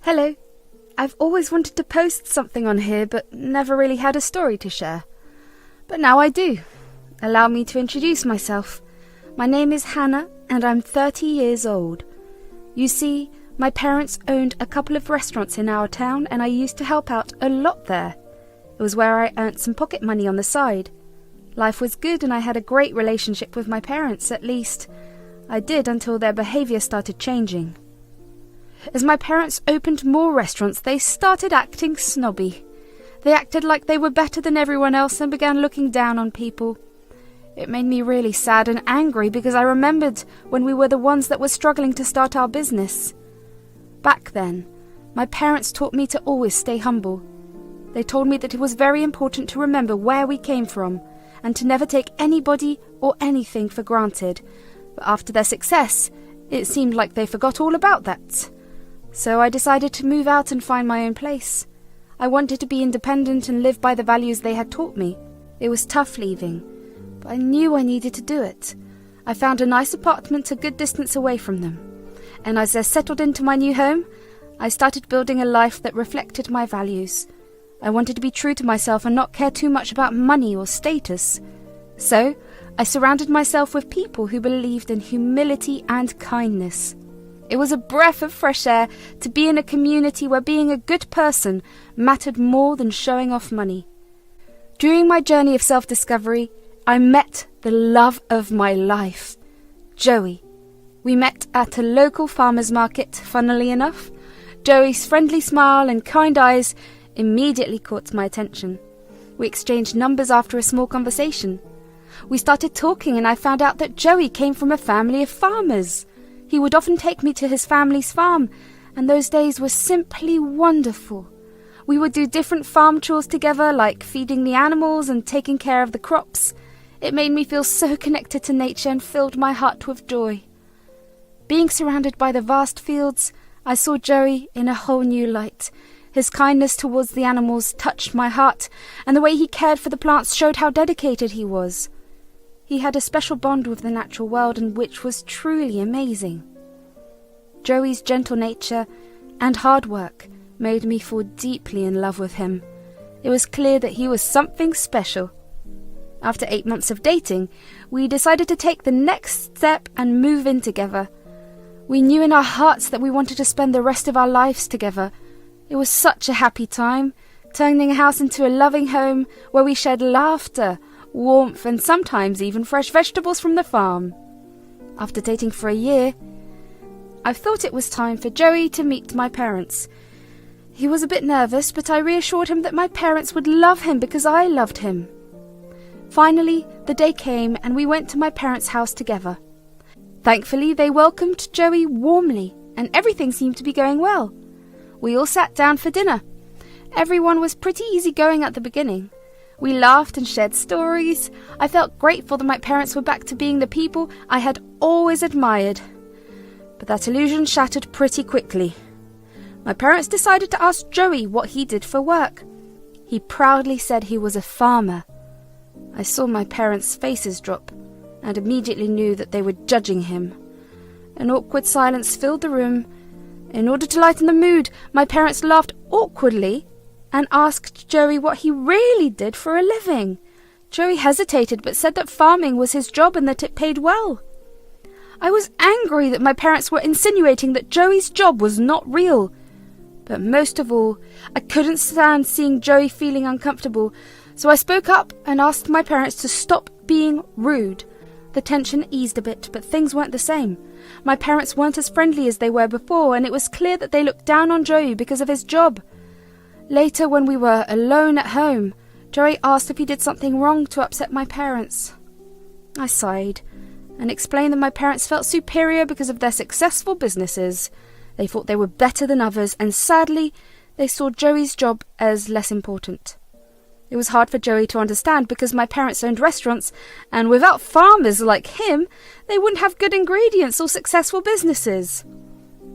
Hello. I've always wanted to post something on here, but never really had a story to share. But now I do. Allow me to introduce myself. My name is Hannah, and I'm 30 years old. You see, my parents owned a couple of restaurants in our town, and I used to help out a lot there. It was where I earned some pocket money on the side. Life was good, and I had a great relationship with my parents, at least I did until their behaviour started changing. As my parents opened more restaurants, they started acting snobby. They acted like they were better than everyone else and began looking down on people. It made me really sad and angry because I remembered when we were the ones that were struggling to start our business. Back then, my parents taught me to always stay humble. They told me that it was very important to remember where we came from and to never take anybody or anything for granted. But after their success, it seemed like they forgot all about that. So I decided to move out and find my own place. I wanted to be independent and live by the values they had taught me. It was tough leaving, but I knew I needed to do it. I found a nice apartment a good distance away from them. And as I settled into my new home, I started building a life that reflected my values. I wanted to be true to myself and not care too much about money or status. So, I surrounded myself with people who believed in humility and kindness. It was a breath of fresh air to be in a community where being a good person mattered more than showing off money. During my journey of self-discovery, I met the love of my life, Joey. We met at a local farmer's market, funnily enough. Joey's friendly smile and kind eyes immediately caught my attention. We exchanged numbers after a small conversation. We started talking and I found out that Joey came from a family of farmers. He would often take me to his family's farm, and those days were simply wonderful. We would do different farm chores together, like feeding the animals and taking care of the crops. It made me feel so connected to nature and filled my heart with joy. Being surrounded by the vast fields, I saw Joey in a whole new light. His kindness towards the animals touched my heart, and the way he cared for the plants showed how dedicated he was. He had a special bond with the natural world, and which was truly amazing. Joey's gentle nature and hard work made me fall deeply in love with him. It was clear that he was something special. After 8 months of dating, we decided to take the next step and move in together. We knew in our hearts that we wanted to spend the rest of our lives together. It was such a happy time, turning a house into a loving home where we shared laughter, warmth, and sometimes even fresh vegetables from the farm. After dating for a year, I thought it was time for Joey to meet my parents. He was a bit nervous, but I reassured him that my parents would love him because I loved him. Finally, the day came and we went to my parents' house together. Thankfully, they welcomed Joey warmly and everything seemed to be going well. We all sat down for dinner. Everyone was pretty easygoing at the beginning. We laughed and shared stories. I felt grateful that my parents were back to being the people I had always admired. But that illusion shattered pretty quickly. My parents decided to ask Joey what he did for work. He proudly said he was a farmer. I saw my parents' faces drop and immediately knew that they were judging him. An awkward silence filled the room. In order to lighten the mood, my parents laughed awkwardly and asked Joey what he really did for a living. Joey hesitated but said that farming was his job and that it paid well. I was angry that my parents were insinuating that Joey's job was not real. But most of all, I couldn't stand seeing Joey feeling uncomfortable, so I spoke up and asked my parents to stop being rude. The tension eased a bit, but things weren't the same. My parents weren't as friendly as they were before, and it was clear that they looked down on Joey because of his job. Later, when we were alone at home, Joey asked if he did something wrong to upset my parents. I sighed and explained that my parents felt superior because of their successful businesses. They thought they were better than others, and sadly, they saw Joey's job as less important. It was hard for Joey to understand because my parents owned restaurants, and without farmers like him, they wouldn't have good ingredients or successful businesses.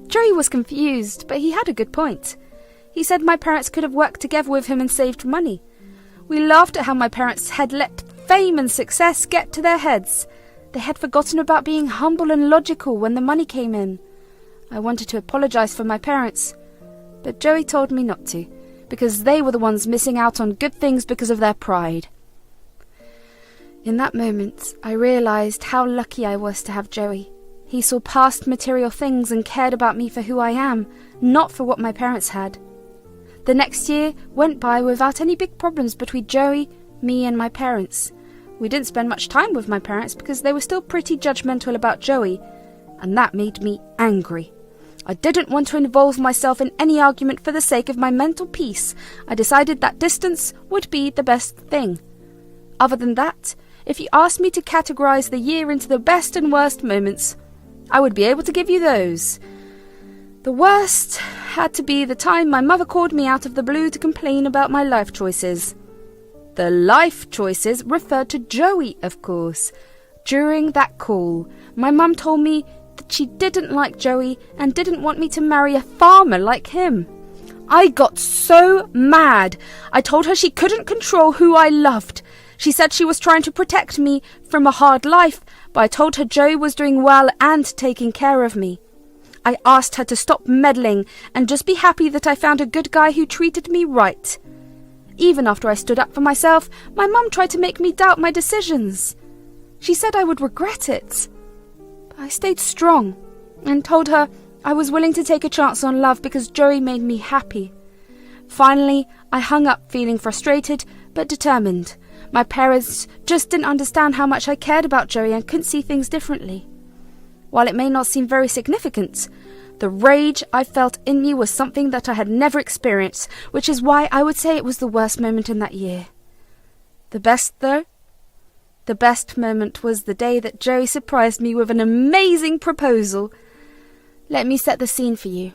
Joey was confused, but he had a good point. He said my parents could have worked together with him and saved money. We laughed at how my parents had let fame and success get to their heads. They had forgotten about being humble and logical when the money came in. I wanted to apologize for my parents, But Joey told me not to, because they were the ones missing out on good things because of their pride. In that moment, I realised how lucky I was to have Joey. He saw past material things and cared about me for who I am, not for what my parents had. The next year went by without any big problems between Joey, me and my parents. We didn't spend much time with my parents because they were still pretty judgmental about Joey, and that made me angry. I didn't want to involve myself in any argument for the sake of my mental peace. I decided that distance would be the best thing. Other than that, if you asked me to categorize the year into the best and worst moments, I would be able to give you those. The worst had to be the time my mother called me out of the blue to complain about my life choices. The life choices referred to Joey, of course. During that call, my mum told me that she didn't like Joey and didn't want me to marry a farmer like him. I got so mad. I told her she couldn't control who I loved. She said she was trying to protect me from a hard life, but I told her Joey was doing well and taking care of me. I asked her to stop meddling and just be happy that I found a good guy who treated me right. Even after I stood up for myself, my mum tried to make me doubt my decisions. She said I would regret it. But I stayed strong and told her I was willing to take a chance on love because Joey made me happy. Finally, I hung up feeling frustrated but determined. My parents just didn't understand how much I cared about Joey and couldn't see things differently. While it may not seem very significant, the rage I felt in me was something that I had never experienced, which is why I would say it was the worst moment in that year. The best, though? The best moment was the day that Joey surprised me with an amazing proposal. Let me set the scene for you.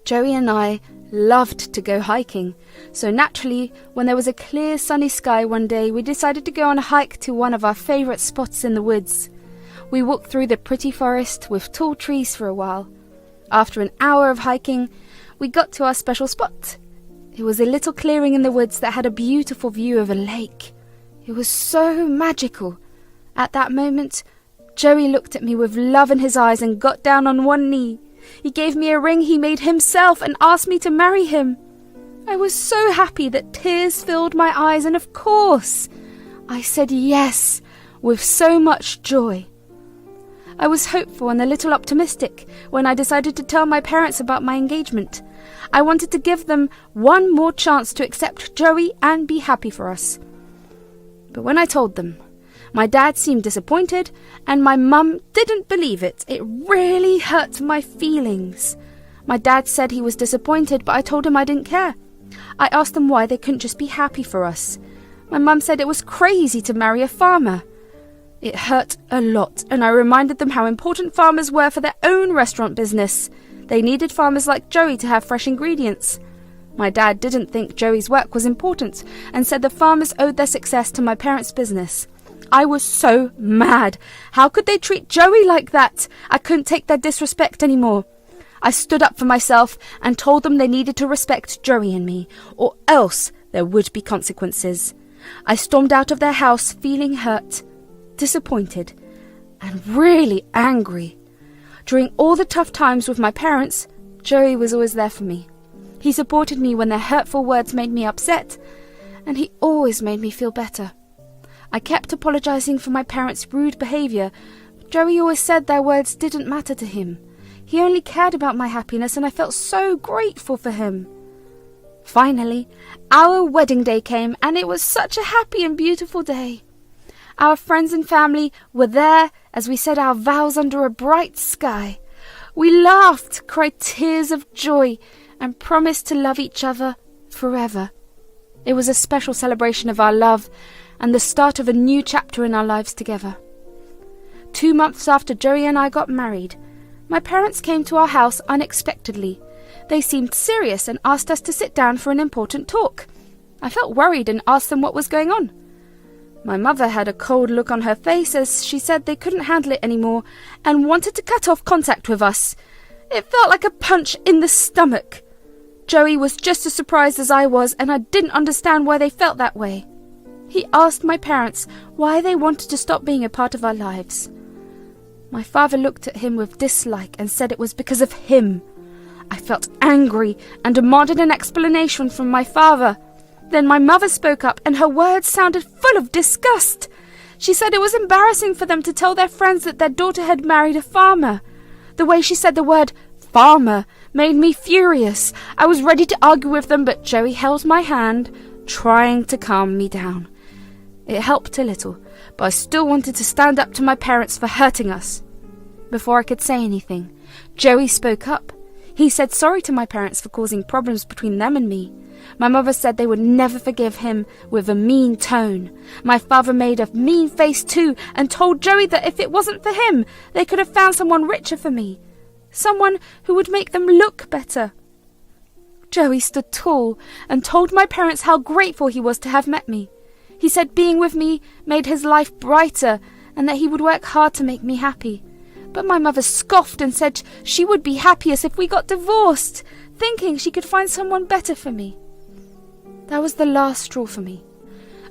Joey and I loved to go hiking, so naturally, when there was a clear sunny sky one day, we decided to go on a hike to one of our favourite spots in the woods. We walked through the pretty forest with tall trees for a while. After an hour of hiking, we got to our special spot. It was a little clearing in the woods that had a beautiful view of a lake. It was so magical. At that moment, Joey looked at me with love in his eyes and got down on one knee. He gave me a ring he made himself and asked me to marry him. I was so happy that tears filled my eyes, and of course, I said yes with so much joy. I was hopeful and a little optimistic when I decided to tell my parents about my engagement. I wanted to give them one more chance to accept Joey and be happy for us. But when I told them, my dad seemed disappointed and my mum didn't believe it. It really hurt my feelings. My dad said he was disappointed, but I told him I didn't care. I asked them why they couldn't just be happy for us. My mum said it was crazy to marry a farmer. It hurt a lot, and I reminded them how important farmers were for their own restaurant business. They needed farmers like Joey to have fresh ingredients. My dad didn't think Joey's work was important and said the farmers owed their success to my parents' business. I was so mad. How could they treat Joey like that? I couldn't take their disrespect anymore. I stood up for myself and told them they needed to respect Joey and me, or else there would be consequences. I stormed out of their house feeling hurt, disappointed, and really angry. During all the tough times with my parents, Joey was always there for me. He supported me when their hurtful words made me upset, and he always made me feel better. I kept apologizing for my parents' rude behavior. Joey always said their words didn't matter to him. He only cared about my happiness, and I felt so grateful for him. Finally, our wedding day came, and it was such a happy and beautiful day. Our friends and family were there as we said our vows under a bright sky. We laughed, cried tears of joy, and promised to love each other forever. It was a special celebration of our love and the start of a new chapter in our lives together. 2 months after Joey and I got married, my parents came to our house unexpectedly. They seemed serious and asked us to sit down for an important talk. I felt worried and asked them what was going on. My mother had a cold look on her face as she said they couldn't handle it anymore and wanted to cut off contact with us. It felt like a punch in the stomach. Joey was just as surprised as I was, and I didn't understand why they felt that way. He asked my parents why they wanted to stop being a part of our lives. My father looked at him with dislike and said it was because of him. I felt angry and demanded an explanation from my father. Then my mother spoke up, and her words sounded full of disgust. She said it was embarrassing for them to tell their friends that their daughter had married a farmer. The way she said the word farmer made me furious. I was ready to argue with them, but Joey held my hand, trying to calm me down. It helped a little, but I still wanted to stand up to my parents for hurting us. Before I could say anything, Joey spoke up. He said sorry to my parents for causing problems between them and me. My mother said they would never forgive him, with a mean tone. My father made a mean face too and told Joey that if it wasn't for him, they could have found someone richer for me. Someone who would make them look better. Joey stood tall and told my parents how grateful he was to have met me. He said being with me made his life brighter and that he would work hard to make me happy. But my mother scoffed and said she would be happiest if we got divorced, thinking she could find someone better for me. That was the last straw for me.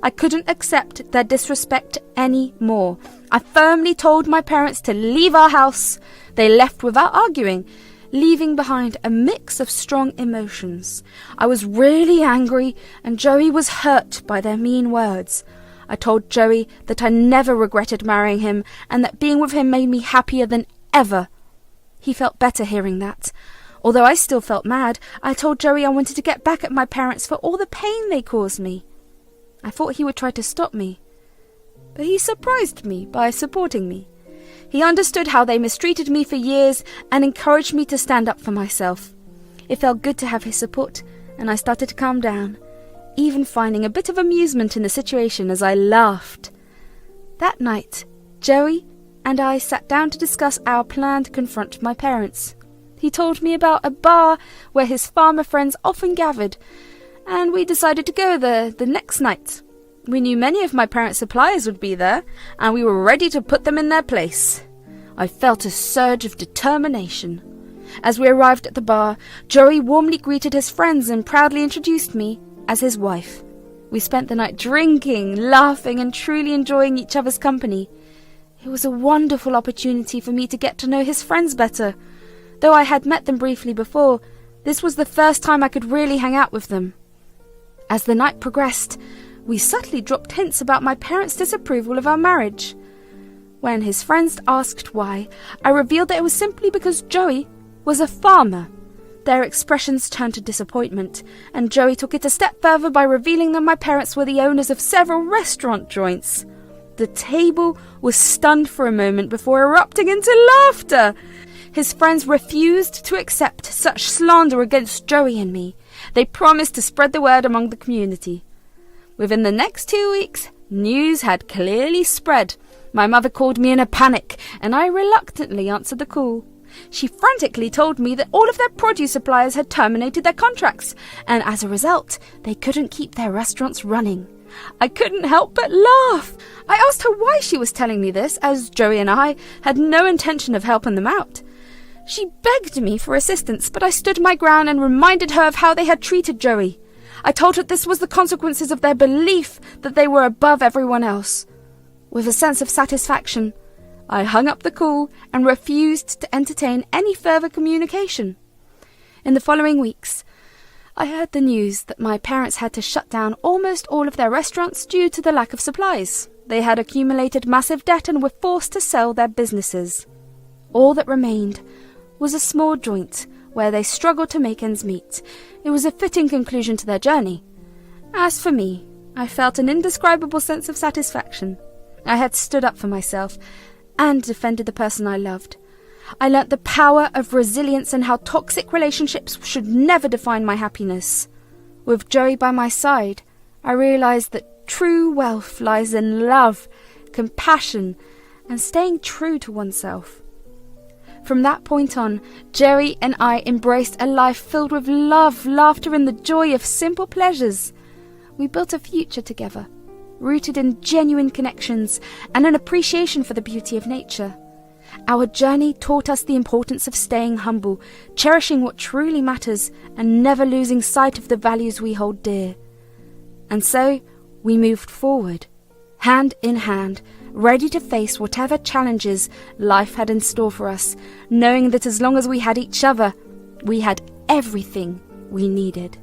I couldn't accept their disrespect any more. I firmly told my parents to leave our house. They left without arguing, leaving behind a mix of strong emotions. I was really angry, and Joey was hurt by their mean words. I told Joey that I never regretted marrying him, and that being with him made me happier than ever. He felt better hearing that. Although I still felt mad, I told Joey I wanted to get back at my parents for all the pain they caused me. I thought he would try to stop me, but he surprised me by supporting me. He understood how they mistreated me for years and encouraged me to stand up for myself. It felt good to have his support, and I started to calm down, even finding a bit of amusement in the situation as I laughed. That night, Joey and I sat down to discuss our plan to confront my parents. He told me about a bar where his farmer friends often gathered, and we decided to go there the next night. We knew many of my parents' suppliers would be there, and we were ready to put them in their place. I felt a surge of determination. As we arrived at the bar, Joey warmly greeted his friends and proudly introduced me as his wife. We spent the night drinking, laughing, and truly enjoying each other's company. It was a wonderful opportunity for me to get to know his friends better. Though I had met them briefly before, this was the first time I could really hang out with them. As the night progressed, we subtly dropped hints about my parents' disapproval of our marriage. When his friends asked why, I revealed that it was simply because Joey was a farmer. Their expressions turned to disappointment, and Joey took it a step further by revealing that my parents were the owners of several restaurant joints. The table was stunned for a moment before erupting into laughter. His friends refused to accept such slander against Joey and me. They promised to spread the word among the community. Within the next 2 weeks, news had clearly spread. My mother called me in a panic, and I reluctantly answered the call. She frantically told me that all of their produce suppliers had terminated their contracts, and as a result, they couldn't keep their restaurants running. I couldn't help but laugh. I asked her why she was telling me this, as Joey and I had no intention of helping them out. She begged me for assistance, but I stood my ground and reminded her of how they had treated Joey. I told her this was the consequences of their belief that they were above everyone else. With a sense of satisfaction, I hung up the call and refused to entertain any further communication. In the following weeks, I heard the news that my parents had to shut down almost all of their restaurants due to the lack of supplies. They had accumulated massive debt and were forced to sell their businesses. All that remained was a small joint where they struggled to make ends meet. It was a fitting conclusion to their journey. As for me, I felt an indescribable sense of satisfaction. I had stood up for myself and defended the person I loved. I learnt the power of resilience and how toxic relationships should never define my happiness. With Joey by my side, I realized that true wealth lies in love, compassion, and staying true to oneself. From that point on, Joey and I embraced a life filled with love, laughter, and the joy of simple pleasures. We built a future together, rooted in genuine connections and an appreciation for the beauty of nature. Our journey taught us the importance of staying humble, cherishing what truly matters, and never losing sight of the values we hold dear. And so, we moved forward, hand in hand, ready to face whatever challenges life had in store for us, knowing that as long as we had each other, We had everything we needed.